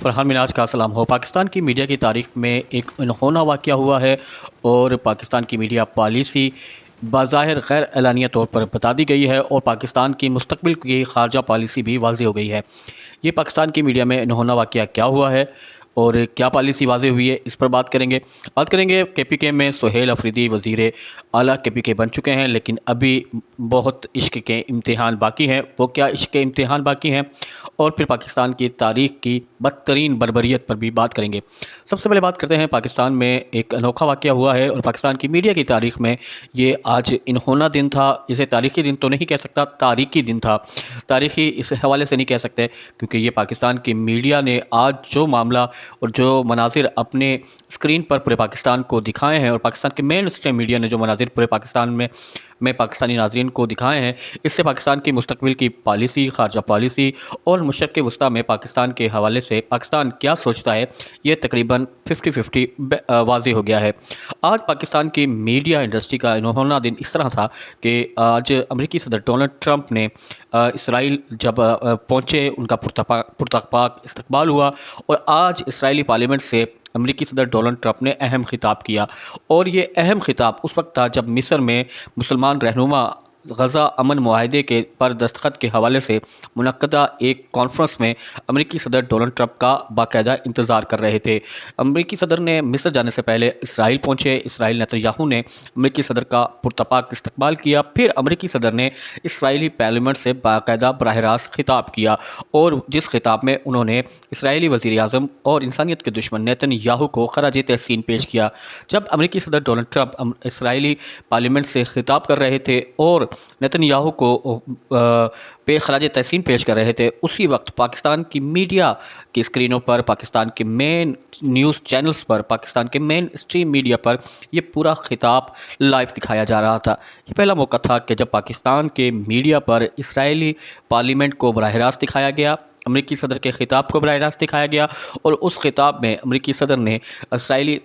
فرحان مناج کا سلام ہو۔ پاکستان کی میڈیا کی تاریخ میں ایک انہونا واقعہ ہوا ہے اور پاکستان کی میڈیا پالیسی بظاہر غیر اعلانیہ طور پر بتا دی گئی ہے اور پاکستان کی مستقبل کی خارجہ پالیسی بھی واضح ہو گئی ہے۔ یہ پاکستان کی میڈیا میں انہونا واقعہ کیا ہوا ہے اور کیا پالیسی واضح ہوئی ہے، اس پر بات کریں گے کے پی کے میں سہیل افریدی وزیر اعلیٰ کے پی کے بن چکے ہیں، لیکن ابھی بہت عشق کے امتحان باقی ہیں۔ وہ کیا عشق کے امتحان باقی ہیں اور پھر پاکستان کی تاریخ کی بدترین بربریت پر بھی بات کریں گے۔ سب سے پہلے بات کرتے ہیں، پاکستان میں ایک انوکھا واقعہ ہوا ہے اور پاکستان کی میڈیا کی تاریخ میں یہ آج انہونا دن تھا۔ اسے تاریخی دن تو نہیں کہہ سکتا، تاریخی دن تھا۔ تاریخی اس حوالے سے نہیں کہہ سکتے کیونکہ یہ پاکستان کی میڈیا نے آج جو معاملہ اور جو مناظر اپنے اسکرین پر پورے پاکستان کو دکھائے ہیں اور پاکستان کے مین اسٹریم میڈیا نے جو مناظر پورے پاکستان میں پاکستانی ناظرین کو دکھائے ہیں، اس سے پاکستان کی مستقبل کی پالیسی، خارجہ پالیسی اور مشرق وسطیٰ میں پاکستان کے حوالے سے پاکستان کیا سوچتا ہے، یہ تقریباً 50-50 واضح ہو گیا ہے۔ آج پاکستان کی میڈیا انڈسٹری کا انہونا دن اس طرح تھا کہ آج امریکی صدر ڈونلڈ ٹرمپ نے اسرائیل جب پہنچے، ان کا پرتپاک استقبال ہوا اور آج اسرائیلی پارلیمنٹ سے امریکی صدر ڈونلڈ ٹرمپ نے اہم خطاب کیا اور یہ اہم خطاب اس وقت تھا جب مصر میں مسلمان رہنما غزہ امن معاہدے کے پر دستخط کے حوالے سے منعقدہ ایک کانفرنس میں امریکی صدر ڈونلڈ ٹرمپ کا باقاعدہ انتظار کر رہے تھے۔ امریکی صدر نے مصر جانے سے پہلے اسرائیل پہنچے، اسرائیل نیتن نے امریکی صدر کا پرتپاک استقبال کیا، پھر امریکی صدر نے اسرائیلی پارلیمنٹ سے باقاعدہ براہ راست خطاب کیا اور جس خطاب میں انہوں نے اسرائیلی وزیر اعظم اور انسانیت کے دشمن نیتن کو خراج تحسین پیش کیا۔ جب امریکی صدر ڈونلڈ ٹرمپ اسرائیلی پارلیمنٹ سے خطاب کر رہے تھے اور نیتن کو پہ خراج تحسین پیش کر رہے تھے، اسی وقت پاکستان کی میڈیا کی اسکرینوں پر، پاکستان کے مین نیوز چینلز پر، پاکستان کے مین اسٹریم میڈیا پر یہ پورا خطاب لائیو دکھایا جا رہا تھا۔ یہ پہلا موقع تھا کہ جب پاکستان کے میڈیا پر اسرائیلی پارلیمنٹ کو براہ راست دکھایا گیا، امریکی صدر کے خطاب کو براہ راست دکھایا گیا اور اس خطاب میں امریکی صدر نے اسرائیلی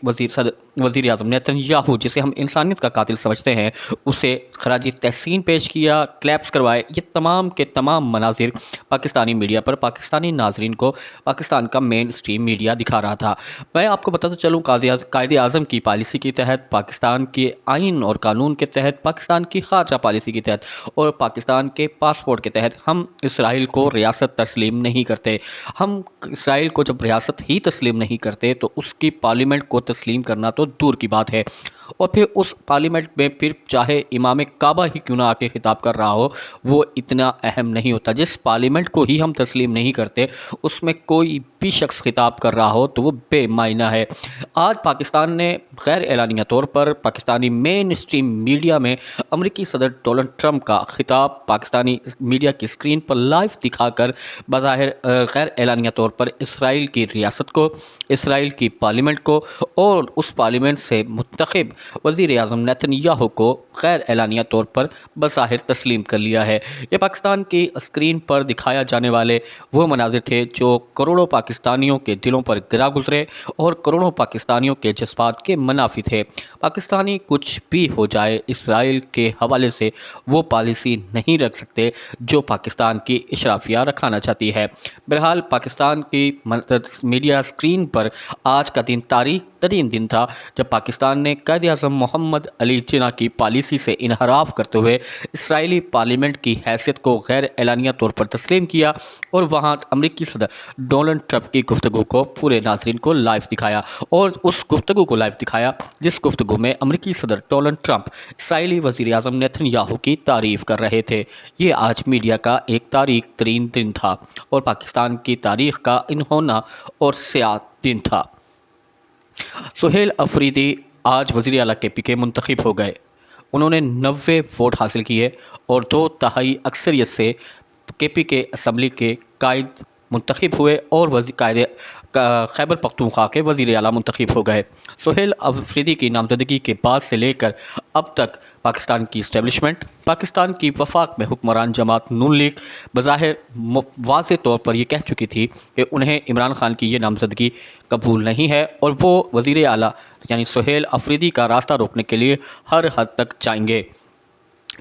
وزیر اعظم نیتن جسے ہم انسانیت کا قاتل سمجھتے ہیں، اسے خراج تحسین پیش کیا، کلیپس کروائے۔ یہ تمام کے تمام مناظر پاکستانی میڈیا پر پاکستانی ناظرین کو پاکستان کا مین اسٹریم میڈیا دکھا رہا تھا۔ میں آپ کو بتاتا چلوں، قائد اعظم کی پالیسی کے تحت، پاکستان کے آئین اور قانون کے تحت، پاکستان کی خارجہ پالیسی کے تحت اور پاکستان کے پاسپورٹ کے تحت ہم اسرائیل کو ریاست تسلیم نہیں کرتے۔ ہم اسرائیل کو جب ریاست ہی تسلیم نہیں کرتے تو اس کی پارلیمنٹ کو تسلیم کرنا تو دور کی بات ہے، اور پھر اس پارلیمنٹ میں پھر چاہے امام کعبہ ہی کیوں نہ آ کے خطاب کر رہا ہو، وہ اتنا اہم نہیں ہوتا۔ جس پارلیمنٹ کو ہی ہم تسلیم نہیں کرتے، اس میں کوئی بھی شخص خطاب کر رہا ہو تو وہ بے معنی ہے۔ آج پاکستان نے غیر اعلانیہ طور پر پاکستانی مین اسٹریم میڈیا میں امریکی صدر ڈونلڈ ٹرمپ کا خطاب پاکستانی میڈیا کی اسکرین پر لائیو دکھا کر بظاہر غیر اعلانیہ طور پر اسرائیل کی ریاست کو، اسرائیل کی پارلیمنٹ کو اور اس پارلیمنٹ سے منتخب وزیر اعظم نیتن کو غیر اعلانیہ طور پر بظاہر تسلیم کر لیا ہے۔ یہ پاکستان کی اسکرین پر دکھایا جانے والے وہ مناظر تھے جو کروڑوں پاکستانیوں کے دلوں پر گرا گزرے اور کروڑوں پاکستانیوں کے جذبات کے منافی تھے۔ پاکستانی کچھ بھی ہو جائے، اسرائیل کے حوالے سے وہ پالیسی نہیں رکھ سکتے جو پاکستان کی اشرافیہ رکھانا چاہتی ہے۔ بہرحال پاکستان کی میڈیا اسکرین پر آج کا دن تاریخ ترین دن تھا جب پاکستان نے قائد اعظم محمد علی جناح کی پالیسی سے انحراف کرتے ہوئے اسرائیلی پارلیمنٹ کی حیثیت کو غیر اعلانیہ طور پر تسلیم کیا اور وہاں امریکی صدر ڈونلڈ ٹرمپ کی گفتگو کو پورے ناظرین کو لائیو دکھایا اور اس گفتگو کو لائیو دکھایا جس گفتگو میں امریکی صدر ڈونلڈ ٹرمپ اسرائیلی وزیر اعظم نیتن کی تعریف کر رہے تھے۔ یہ آج میڈیا کا ایک تاریخ ترین دن تھا اور پاکستان کی تاریخ کا انہونا اور سیاہ دن تھا۔ سہیل افریدی آج وزیر اعلیٰ کے پی کے منتخب ہو گئے۔ انہوں نے 90 ووٹ حاصل کیے اور 2/3 اکثریت سے کے پی کے اسمبلی کے قائد منتخب ہوئے اور خیبر پختونخوا کے وزیر اعلیٰ منتخب ہو گئے۔ سہیل افریدی کی نامزدگی کے بعد سے لے کر اب تک پاکستان کی اسٹیبلشمنٹ، پاکستان کی وفاق میں حکمران جماعت نون لیگ بظاہر واضح طور پر یہ کہہ چکی تھی کہ انہیں عمران خان کی یہ نامزدگی قبول نہیں ہے اور وہ وزیر اعلیٰ یعنی سہیل افریدی کا راستہ روکنے کے لیے ہر حد تک جائیں گے۔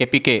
KPK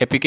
KPK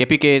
KPK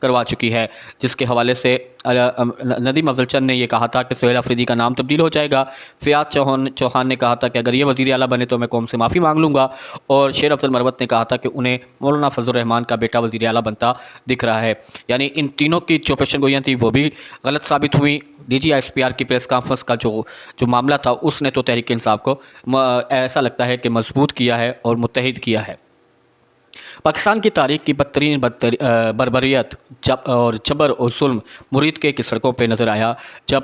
کروا چکی ہے، جس کے حوالے سے ندیم افضل چند نے یہ کہا تھا کہ سہیل آفریدی کا نام تبدیل ہو جائے گا۔ فیاض چوہان نے کہا تھا کہ اگر یہ وزیر اعلیٰ بنے تو میں قوم سے معافی مانگ لوں گا، اور شیر افضل مروت نے کہا تھا کہ انہیں مولانا فضل الرحمان کا بیٹا وزیر اعلیٰ بنتا دکھ رہا ہے۔ یعنی ان تینوں کی جو پیشن گوئیاں تھیں وہ بھی غلط ثابت ہوئیں۔ D G S P R کی پریس کانفرنس کا جو معاملہ تھا اس نے تو تحریک انصاف کو ایسا لگتا ہے کہ مضبوط کیا ہے اور متحد کیا ہے۔ پاکستان کی تاریخ کی بدترین بربریت اور جبر اور ظلم مرید کی سڑکوں پہ نظر آیا جب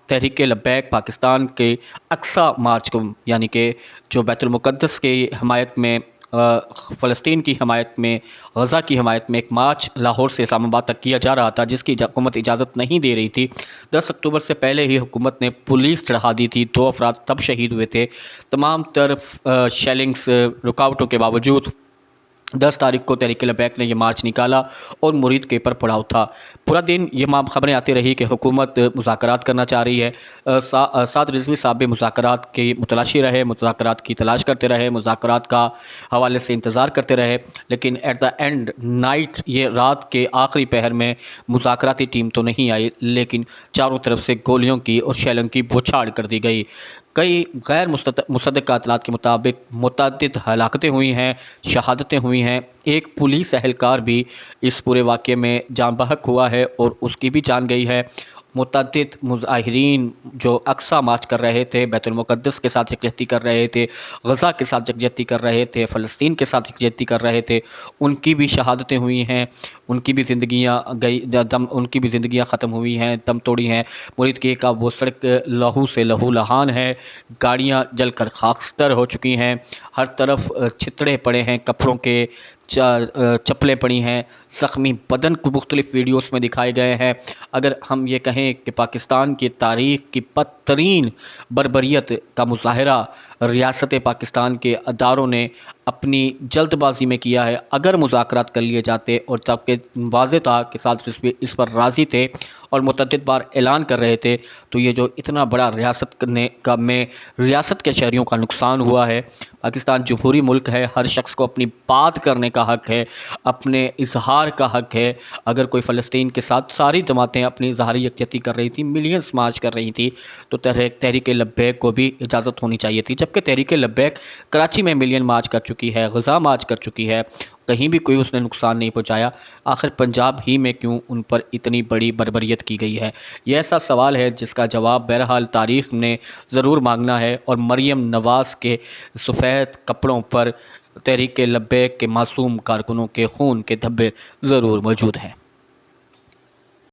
تحریک لبیک پاکستان کے اقصی مارچ کو، یعنی کہ جو بیت المقدس کی حمایت میں، فلسطین کی حمایت میں، غزہ کی حمایت میں ایک مارچ لاہور سے اسلام آباد تک کیا جا رہا تھا، جس کی حکومت اجازت نہیں دے رہی تھی۔ 10 اکتوبر سے پہلے ہی حکومت نے پولیس چڑھا دی تھی، 2 افراد تب شہید ہوئے تھے۔ تمام طرف شیلنگز، رکاوٹوں کے باوجود 10 تاریخ کو تحریک لبیک نے یہ مارچ نکالا اور مرید کے پر پڑاؤ تھا۔ پورا دن یہ خبریں آتی رہی کہ حکومت مذاکرات کرنا چاہ رہی ہے۔ سعد رضوی صاحب بھی مذاکرات کی متلاشی رہے، مذاکرات کی تلاش کرتے رہے، مذاکرات کا حوالے سے انتظار کرتے رہے، لیکن ایٹ دا اینڈ نائٹ، یہ رات کے آخری پہر میں مذاکراتی ٹیم تو نہیں آئی، لیکن چاروں طرف سے گولیوں کی اور شیلنگ کی بوچھاڑ کر دی گئی۔ کئی غیر مصدقہ اطلاعات کے مطابق متعدد ہلاکتیں ہوئی ہیں، شہادتیں ہوئی ہیں۔ ایک پولیس اہلکار بھی اس پورے واقعے میں جان بحق ہوا ہے اور اس کی بھی جان گئی ہے۔ متعدد مظاہرین جو اقصی مارچ کر رہے تھے، بیت المقدس کے ساتھ یکجہتی کر رہے تھے، غزہ کے ساتھ یکجہتی کر رہے تھے، فلسطین کے ساتھ یکجہتی کر رہے تھے، ان کی بھی شہادتیں ہوئی ہیں، ان کی بھی زندگیاں ختم ہوئی ہیں، دم توڑی ہیں۔ مرید کی کا وہ سڑک لہو سے لہو لہان ہے، گاڑیاں جل کر خاکستر ہو چکی ہیں، ہر طرف چھتڑے پڑے ہیں، کپڑوں کے چپلیں پڑی ہیں، زخمی بدن کو مختلف ویڈیوز میں دکھائے گئے ہیں۔ اگر ہم یہ کہیں کہ پاکستان کی تاریخ کی بدترین بربریت کا مظاہرہ ریاست پاکستان کے اداروں نے اپنی جلد بازی میں کیا ہے، اگر مذاکرات کر لیے جاتے اور تاکہ واضح تھا کہ سعد رضوی اس پر راضی تھے اور متعدد بار اعلان کر رہے تھے، تو یہ جو اتنا بڑا ریاست کے شہریوں کا نقصان ہوا ہے۔ پاکستان جمہوری ملک ہے، ہر شخص کو اپنی بات کرنے کا حق ہے، اپنے اظہار کا حق ہے۔ اگر کوئی فلسطین کے ساتھ ساری جماعتیں اپنی اظہاری یکجہتی کر رہی تھیں، ملینز مارچ کر رہی تھیں، تو تحریک لبیک کو بھی اجازت ہونی چاہیے تھی، جبکہ تحریک لبیک کراچی میں ملین مارچ کر چکی ہے، غزہ مارچ کر چکی ہے، کہیں بھی کوئی اس نے نقصان نہیں پہنچایا۔ آخر پنجاب ہی میں کیوں ان پر اتنی بڑی بربریت کی گئی ہے؟ یہ ایسا سوال ہے جس کا جواب بہرحال تاریخ نے ضرور مانگنا ہے، اور مریم نواز کے سفید کپڑوں پر تحریک لبیک کے معصوم کارکنوں کے خون کے دھبے ضرور موجود ہیں۔